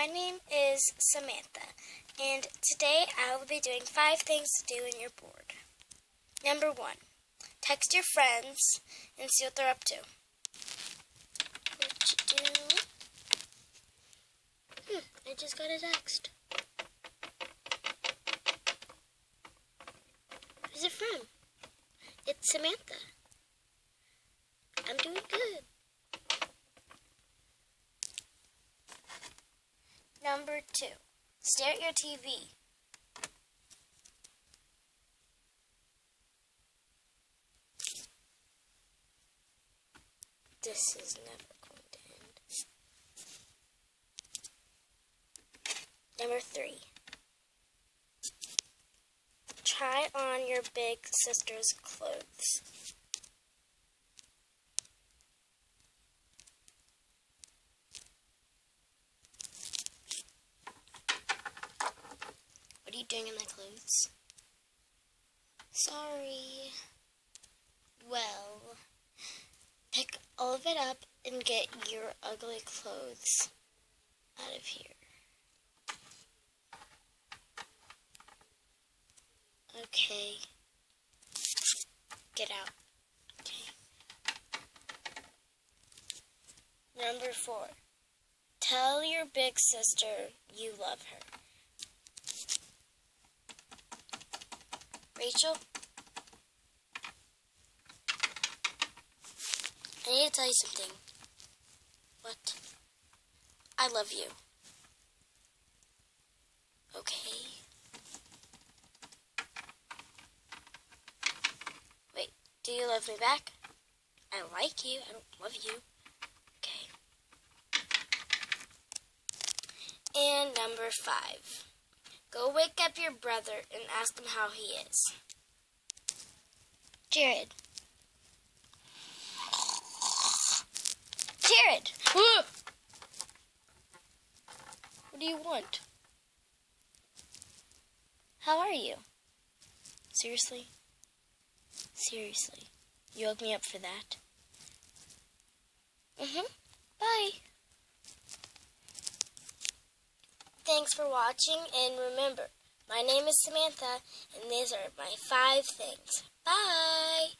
my name is Samantha, and today I will be doing 5 things to do when you're bored. Number 1, text your friends and see what they're up to. What you do? I just got a text. Who's it from? It's Samantha. I'm doing good. Number 2, stare at your TV. This is never going to end. Number 3, try on your big sister's clothes. What are you doing in my clothes? Sorry. Well, pick all of it up and get your ugly clothes out of here. Okay. Get out. Okay. Number 4, tell your big sister you love her. Rachel, I need to tell you something. What? I love you. Okay. Wait, do you love me back? I like you. I don't love you. Okay. And number 5. Go wake up your brother and ask him how he is. Jared. Jared! What do you want? How are you? Seriously? Seriously. You woke me up for that? Bye. Thanks for watching, and remember, my name is Samantha, and these are my 5 things. Bye!